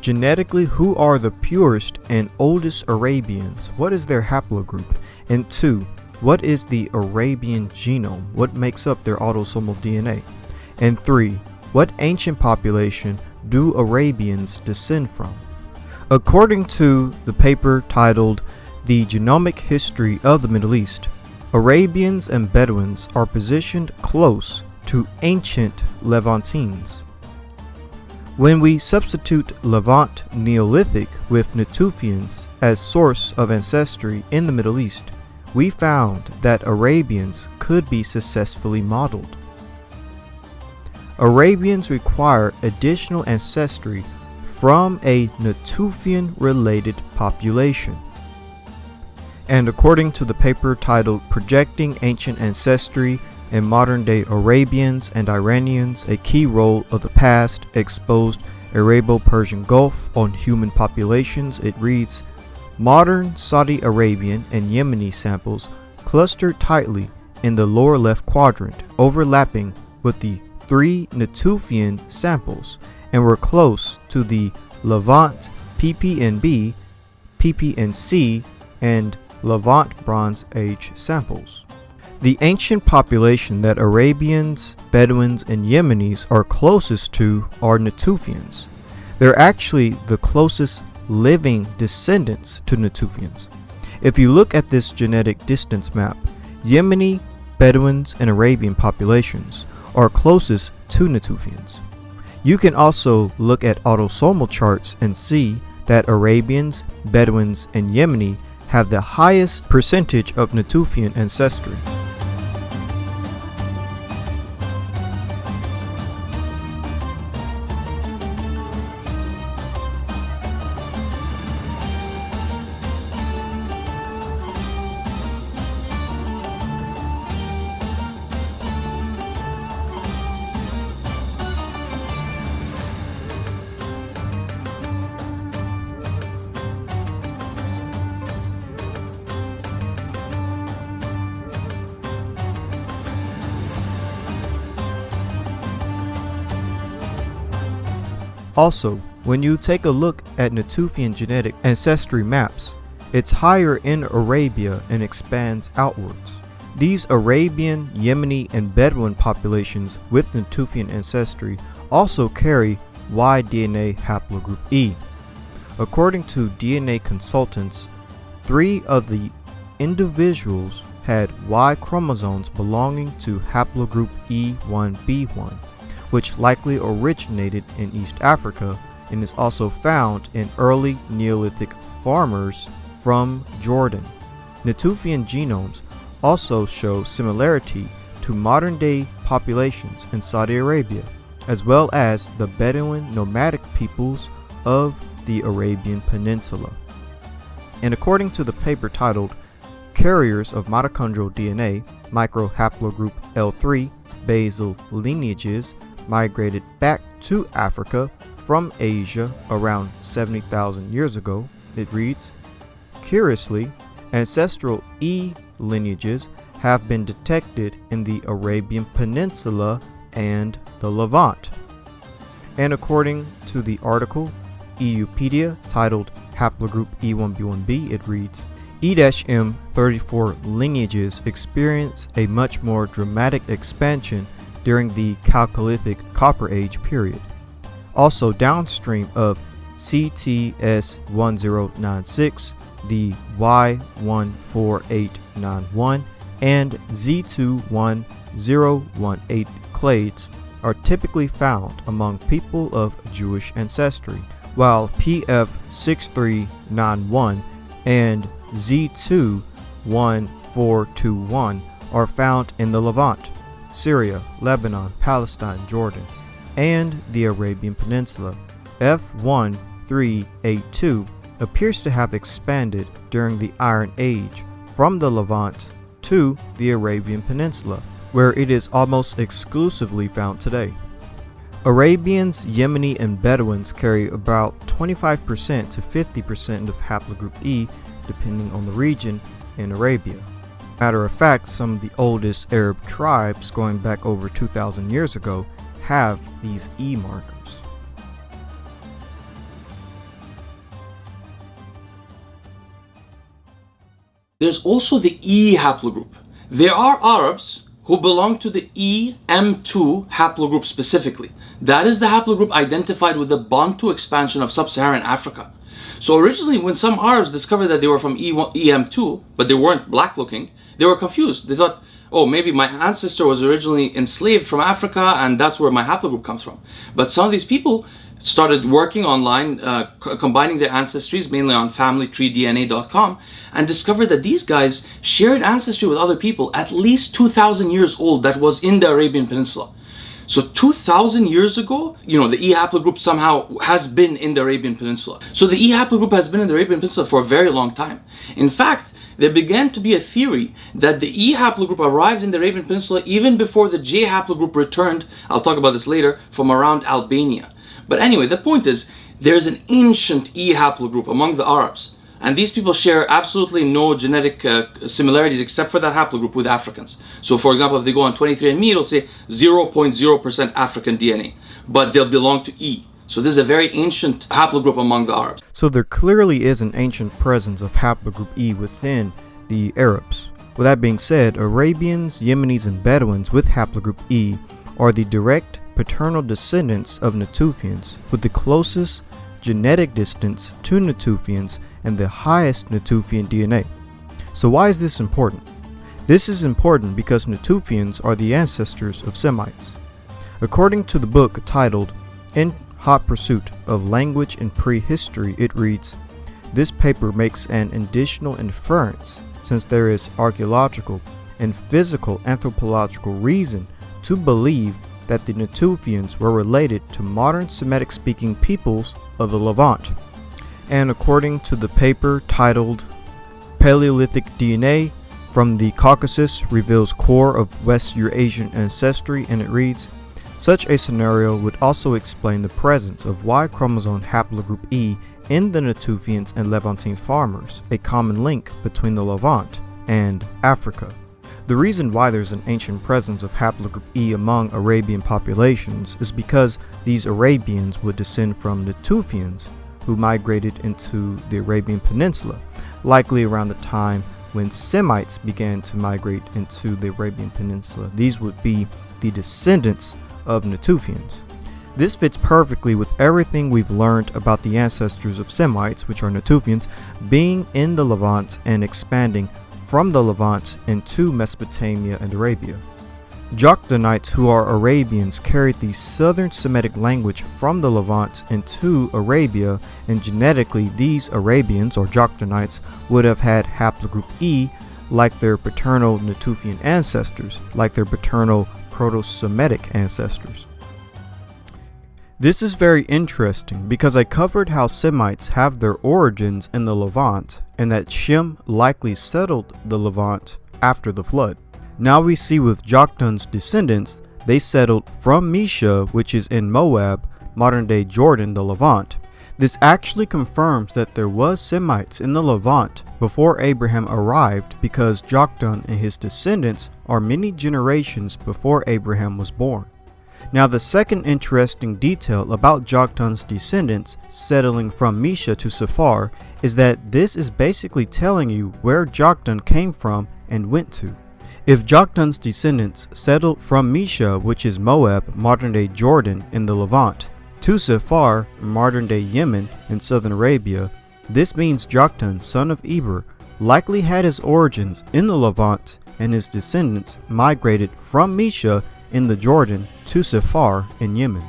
genetically, who are the purest and oldest Arabians? What is their haplogroup? And 2, what is the Arabian genome? What makes up their autosomal DNA? And 3, what ancient population do Arabians descend from? According to the paper titled The Genomic History of the Middle East, Arabians and Bedouins are positioned close to ancient Levantines. When we substitute Levant Neolithic with Natufians as source of ancestry in the Middle East, we found that Arabians could be successfully modeled. Arabians require additional ancestry from a Natufian-related population. And according to the paper titled Projecting Ancient Ancestry in Modern-Day Arabians and Iranians, a key role of the past exposed Arabo-Persian Gulf on human populations, it reads, modern Saudi Arabian and Yemeni samples clustered tightly in the lower left quadrant, overlapping with the 3 Natufian samples, and were close to the Levant PPNB, PPNC, and Levant Bronze Age samples. The ancient population that Arabians, Bedouins, and Yemenis are closest to are Natufians. They're actually the closest living descendants to Natufians. If you look at this genetic distance map, Yemeni, Bedouins, and Arabian populations are closest to Natufians. You can also look at autosomal charts and see that Arabians, Bedouins, and Yemeni have the highest percentage of Natufian ancestry. Also, when you take a look at Natufian genetic ancestry maps, it's higher in Arabia and expands outwards. These Arabian, Yemeni, and Bedouin populations with Natufian ancestry also carry Y DNA haplogroup E. According to DNA consultants, 3 of the individuals had Y chromosomes belonging to haplogroup E1B1, which likely originated in East Africa and is also found in early Neolithic farmers from Jordan. Natufian genomes also show similarity to modern-day populations in Saudi Arabia, as well as the Bedouin nomadic peoples of the Arabian Peninsula. And according to the paper titled Carriers of Mitochondrial DNA, Microhaplogroup L3 Basal Lineages migrated back to Africa from Asia around 70,000 years ago, it reads, curiously, ancestral E lineages have been detected in the Arabian Peninsula and the Levant. And according to the article EUpedia titled Haplogroup E1B1b, it reads, E-M34 lineages experience a much more dramatic expansion during the Chalcolithic Copper Age period. Also downstream of CTS1096, the Y14891, and Z21018 clades are typically found among people of Jewish ancestry, while PF6391 and Z21421 are found in the Levant, Syria, Lebanon, Palestine, Jordan, and the Arabian Peninsula. F1382 appears to have expanded during the Iron Age from the Levant to the Arabian Peninsula, where it is almost exclusively found today. Arabians, Yemeni, and Bedouins carry about 25% to 50% of haplogroup E, depending on the region in Arabia. Matter of fact, some of the oldest Arab tribes going back over 2,000 years ago have these E markers. There's also the E haplogroup. There are Arabs who belong to the EM2 haplogroup specifically. That is the haplogroup identified with the Bantu expansion of sub-Saharan Africa. So originally, when some Arabs discovered that they were from EM2, but they weren't black looking, they were confused. They thought, oh, maybe my ancestor was originally enslaved from Africa and that's where my haplogroup comes from. But some of these people started working online, combining their ancestries, mainly on familytreedna.com, and discovered that these guys shared ancestry with other people at least 2,000 years old that was in the Arabian Peninsula. So 2,000 years ago, the E haplogroup somehow has been in the Arabian Peninsula. So the E haplogroup has been in the Arabian Peninsula for a very long time. In fact, there began to be a theory that the E haplogroup arrived in the Arabian Peninsula even before the J haplogroup returned, I'll talk about this later, from around Albania. But anyway, the point is, there's an ancient E haplogroup among the Arabs. And these people share absolutely no genetic similarities except for that haplogroup with Africans. So for example, if they go on 23andMe, it'll say 0.0% African DNA, but they'll belong to E. So this is a very ancient haplogroup among the Arabs. So there clearly is an ancient presence of haplogroup E within the Arabs. With that being said, Arabians, Yemenis, and Bedouins with haplogroup E are the direct paternal descendants of Natufians, with the closest genetic distance to Natufians and the highest Natufian DNA. So why is this important? This is important because Natufians are the ancestors of Semites. According to the book titled In Hot Pursuit of Language in Prehistory, it reads, "This paper makes an additional inference since there is archaeological and physical anthropological reason to believe that the Natufians were related to modern Semitic-speaking peoples of the Levant." And according to the paper titled Paleolithic DNA from the Caucasus Reveals Core of West Eurasian Ancestry, and it reads, "Such a scenario would also explain the presence of Y chromosome haplogroup E in the Natufians and Levantine farmers, a common link between the Levant and Africa." The reason why there's an ancient presence of haplogroup E among Arabian populations is because these Arabians would descend from Natufians who migrated into the Arabian Peninsula, likely around the time when Semites began to migrate into the Arabian Peninsula. These would be the descendants of Natufians. This fits perfectly with everything we've learned about the ancestors of Semites, which are Natufians, being in the Levant and expanding from the Levant into Mesopotamia and Arabia. Joktanites, who are Arabians, carried the southern Semitic language from the Levant into Arabia, and genetically these Arabians, or Joktanites, would have had haplogroup E like their paternal Natufian ancestors, like their paternal Proto-Semitic ancestors. This is very interesting because I covered how Semites have their origins in the Levant and that Shem likely settled the Levant after the flood. Now we see with Joktan's descendants, they settled from Mesha, which is in Moab, modern-day Jordan, the Levant. This actually confirms that there was Semites in the Levant before Abraham arrived, because Joktan and his descendants are many generations before Abraham was born. Now the second interesting detail about Joktan's descendants settling from Mesha to Sephar is that this is basically telling you where Joktan came from and went to. If Joktan's descendants settled from Mesha, which is Moab, modern-day Jordan in the Levant, to Sephar, modern-day Yemen in southern Arabia, this means Joktan, son of Eber, likely had his origins in the Levant, and his descendants migrated from Mesha in the Jordan to Sephar in Yemen.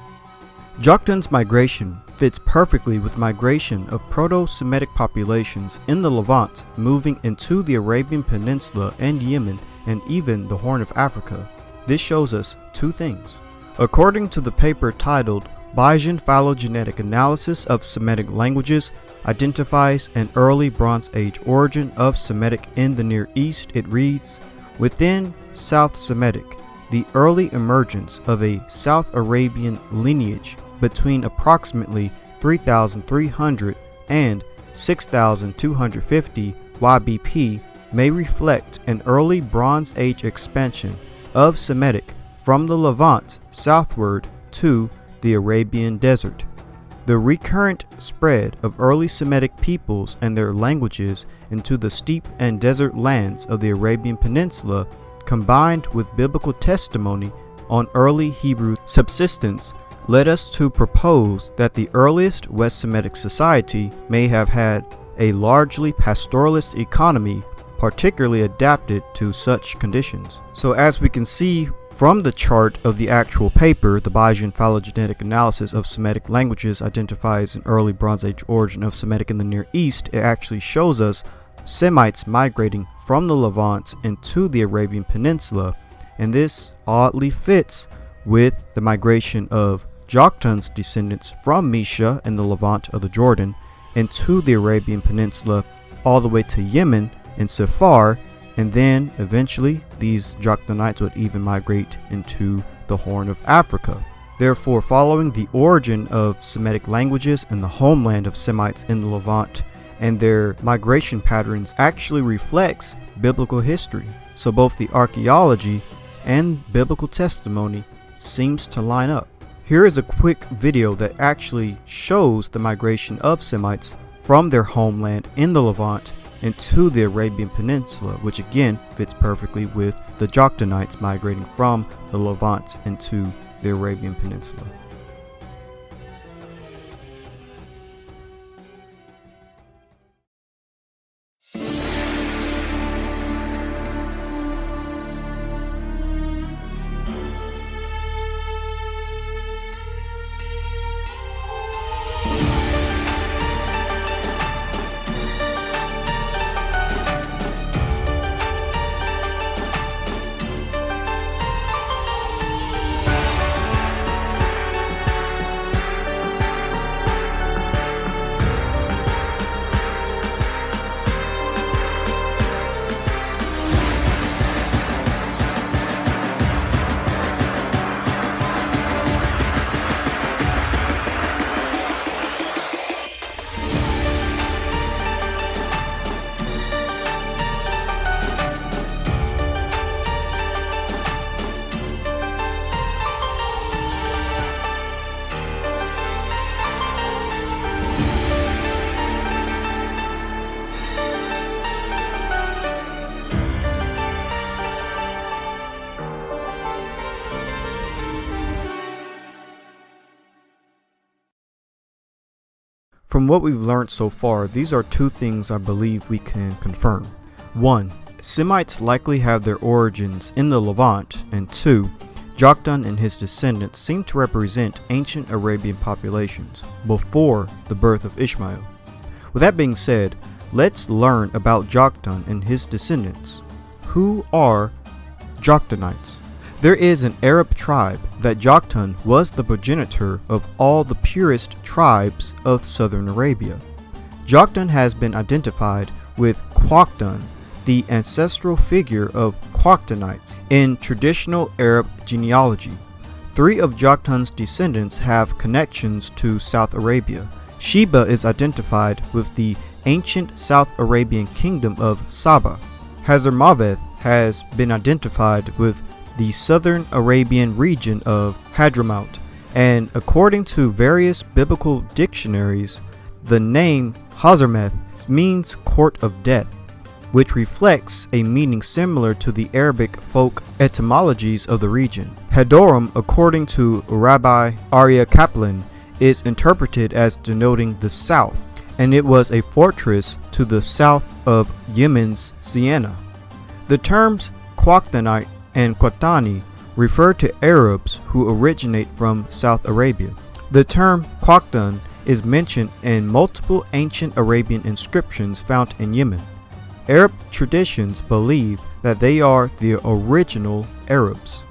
Joktan's migration fits perfectly with migration of Proto-Semitic populations in the Levant moving into the Arabian Peninsula and Yemen and even the Horn of Africa. This shows us two things. According to the paper titled Bayesian Phylogenetic Analysis of Semitic Languages Identifies an Early Bronze Age Origin of Semitic in the Near East, it reads, "Within South Semitic, the early emergence of a South Arabian lineage between approximately 3,300 and 6,250 YBP may reflect an early Bronze Age expansion of Semitic from the Levant southward to the Arabian Desert." The recurrent spread of early Semitic peoples and their languages into the steppe and desert lands of the Arabian Peninsula, combined with biblical testimony on early Hebrew subsistence, led us to propose that the earliest West Semitic society may have had a largely pastoralist economy, particularly adapted to such conditions. So as we can see from the chart of the actual paper, the Bayesian phylogenetic analysis of Semitic languages identifies an early Bronze Age origin of Semitic in the Near East. It actually shows us Semites migrating from the Levant into the Arabian Peninsula, and this oddly fits with the migration of Joktan's descendants from Mesha in the Levant of the Jordan into the Arabian Peninsula all the way to Yemen and Safar, and then eventually these Joktanites would even migrate into the Horn of Africa. Therefore, following the origin of Semitic languages and the homeland of Semites in the Levant and their migration patterns actually reflects biblical history. So both the archaeology and biblical testimony seems to line up. Here is a quick video that actually shows the migration of Semites from their homeland in the Levant into the Arabian Peninsula, which again fits perfectly with the Joktanites migrating from the Levant into the Arabian Peninsula. From what we've learned so far, these are two things I believe we can confirm. 1. Semites likely have their origins in the Levant, and 2. Joktan and his descendants seem to represent ancient Arabian populations before the birth of Ishmael. With that being said, let's learn about Joktan and his descendants. Who are Joktanites? There is an Arab tribe that Joktan was the progenitor of all the purest tribes of southern Arabia. Joktan has been identified with Quaqtan, the ancestral figure of Joktanites in traditional Arab genealogy. 3 of Joktan's descendants have connections to South Arabia. Sheba is identified with the ancient South Arabian kingdom of Saba. Hazarmaveth has been identified with the southern Arabian region of Hadramaut, and according to various biblical dictionaries, the name Hazarmeth means court of death, which reflects a meaning similar to the Arabic folk etymologies of the region. Hadoram, according to Rabbi Arya Kaplan, is interpreted as denoting the south, and it was a fortress to the south of Yemen's Siena. The terms Quaqtanite and Qatani refer to Arabs who originate from South Arabia. The term Quaqtan is mentioned in multiple ancient Arabian inscriptions found in Yemen. Arab traditions believe that they are the original Arabs.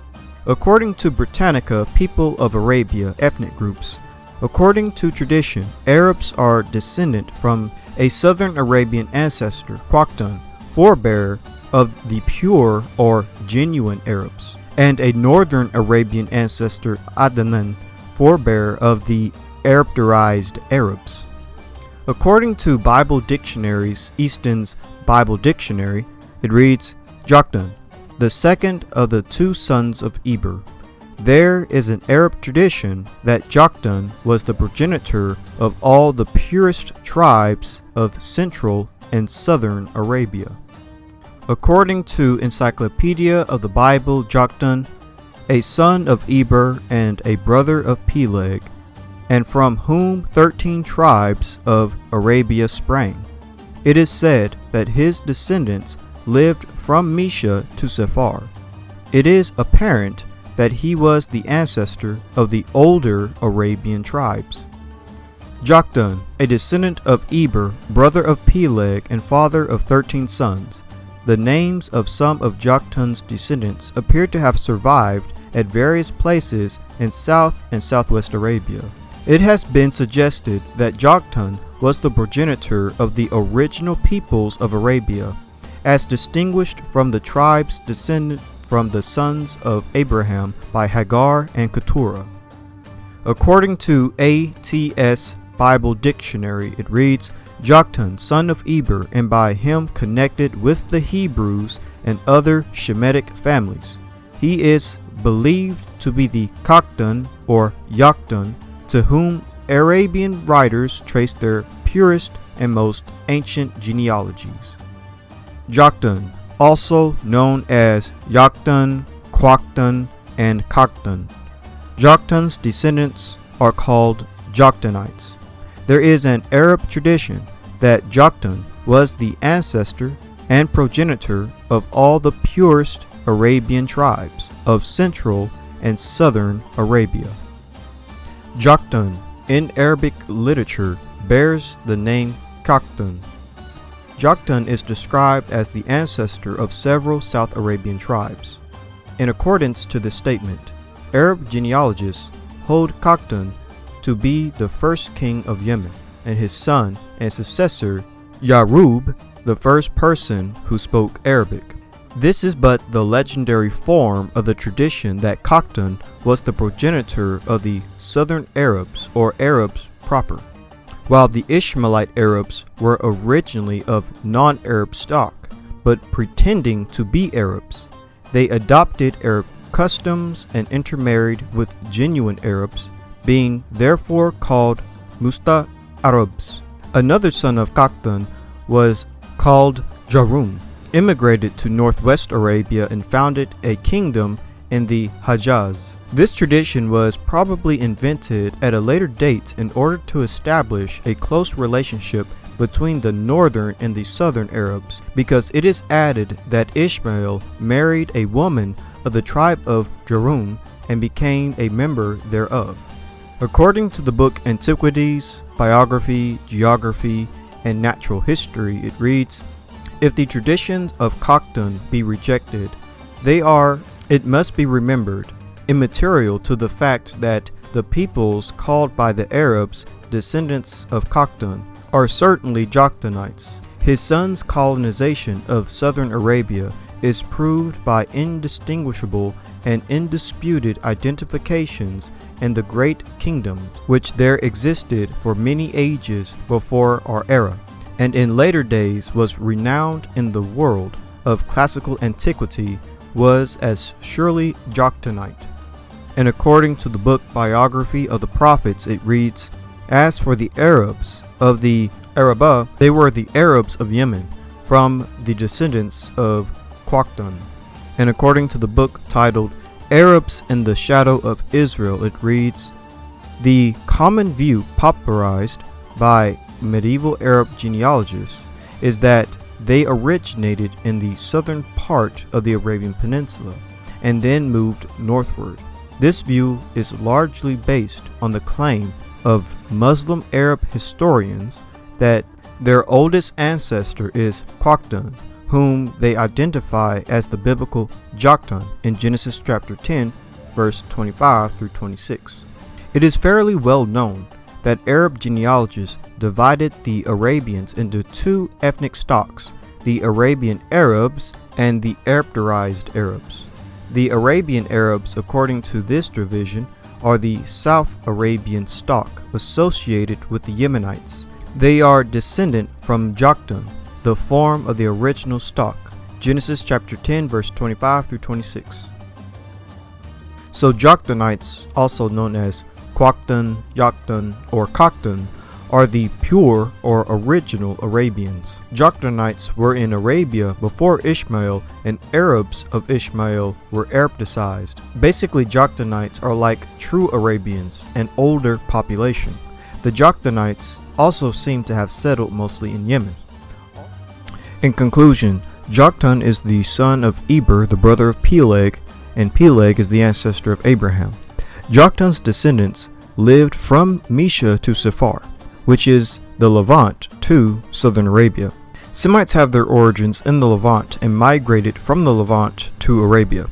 According to Britannica, people of Arabia ethnic groups. According to tradition, Arabs are descendant from a southern Arabian ancestor, Quaqtan, forebearer of the pure or genuine Arabs, and a northern Arabian ancestor, Adnan, forebearer of the Arabized Arabs. According to Bible dictionaries, Easton's Bible Dictionary, it reads, Joktan, the second of the 2 sons of Eber. There is an Arab tradition that Joktan was the progenitor of all the purest tribes of Central and Southern Arabia. According to Encyclopedia of the Bible, Joktan, a son of Eber and a brother of Peleg, and from whom 13 tribes of Arabia sprang. It is said that his descendants lived from Mesha to Sephar. It is apparent that he was the ancestor of the older Arabian tribes. Joktan, a descendant of Eber, brother of Peleg, and father of 13 sons. The names of some of Joktan's descendants appear to have survived at various places in South and Southwest Arabia. It has been suggested that Joktan was the progenitor of the original peoples of Arabia, as distinguished from the tribes descended from the sons of Abraham by Hagar and Keturah. According to ATS Bible Dictionary, it reads, Joktan, son of Eber, and by him connected with the Hebrews and other Shemitic families. He is believed to be the Joktan or Joktan, to whom Arabian writers trace their purest and most ancient genealogies. Joktan, also known as Joktan, Quaktan, and Kaktan. Joktan's descendants are called Joktanites. There is an Arab tradition that Joktan was the ancestor and progenitor of all the purest Arabian tribes of Central and Southern Arabia. Joktan in Arabic literature bears the name Kaktan. Joktan is described as the ancestor of several South Arabian tribes. In accordance to this statement, Arab genealogists hold Kaktan to be the first king of Yemen, and his son and successor, Yarub, the first person who spoke Arabic. This is but the legendary form of the tradition that Kaktan was the progenitor of the Southern Arabs or Arabs proper. While the Ishmaelite Arabs were originally of non-Arab stock, but pretending to be Arabs, they adopted Arab customs and intermarried with genuine Arabs, being therefore called Musta-Arabs. Another son of Kaktan was called Jarum, immigrated to northwest Arabia and founded a kingdom in the Hejaz. This tradition was probably invented at a later date in order to establish a close relationship between the northern and the southern Arabs, because it is added that Ishmael married a woman of the tribe of Jarum and became a member thereof. According to the book Antiquities, Biography, Geography, and Natural History, it reads, if the traditions of Kaktan be rejected, they are, it must be remembered, immaterial to the fact that the peoples called by the Arabs descendants of Kaktan are certainly Joktanites. His son's colonization of southern Arabia is proved by indistinguishable and indisputed identifications in the great kingdom which there existed for many ages before our era, and in later days was renowned in the world of classical antiquity, was as surely Joktanite. And according to the book Biography of the Prophets, it reads, as for the Arabs of the Arabah, they were the Arabs of Yemen, from the descendants of Quaktan. And according to the book titled Arabs in the Shadow of Israel, it reads, the common view popularized by medieval Arab genealogists is that they originated in the southern part of the Arabian Peninsula and then moved northward. This view is largely based on the claim of Muslim Arab historians that their oldest ancestor is Quaktan, whom they identify as the biblical Joktan in Genesis chapter 10, verse 25 through 26. It is fairly well known that Arab genealogists divided the Arabians into two ethnic stocks, the Arabian Arabs and the Arabized Arabs. The Arabian Arabs, according to this division, are the South Arabian stock associated with the Yemenites. They are descendant from Joktan, the form of the original stock. Genesis chapter 10, verse 25 through 26. So Joktanites, also known as Quaktun, Yaktun, or Koktun, are the pure or original Arabians. Joktanites were in Arabia before Ishmael, and Arabs of Ishmael were Arabicized. Basically, Joktanites are like true Arabians, an older population. The Joktanites also seem to have settled mostly in Yemen. In conclusion, Joktun is the son of Eber, the brother of Peleg, and Peleg is the ancestor of Abraham. Joktan's descendants lived from Mesha to Sephar, which is the Levant, to southern Arabia. Semites have their origins in the Levant and migrated from the Levant to Arabia.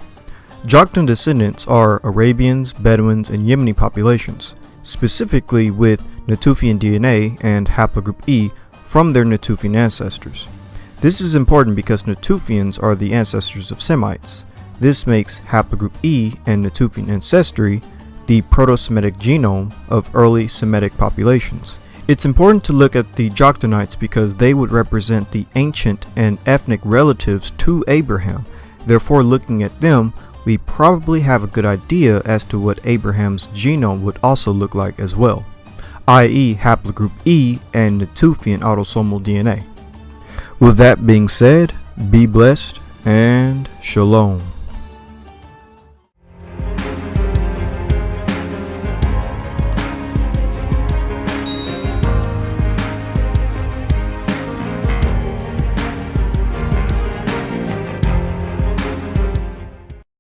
Joktan descendants are Arabians, Bedouins, and Yemeni populations, specifically with Natufian DNA and Haplogroup E from their Natufian ancestors. This is important because Natufians are the ancestors of Semites. This makes Haplogroup E and Natufian ancestry the Proto-Semitic genome of early Semitic populations. It's important to look at the Joktanites because they would represent the ancient and ethnic relatives to Abraham. Therefore, looking at them, we probably have a good idea as to what Abraham's genome would also look like as well, i.e. Haplogroup E and Natufian autosomal DNA. With that being said, be blessed and shalom.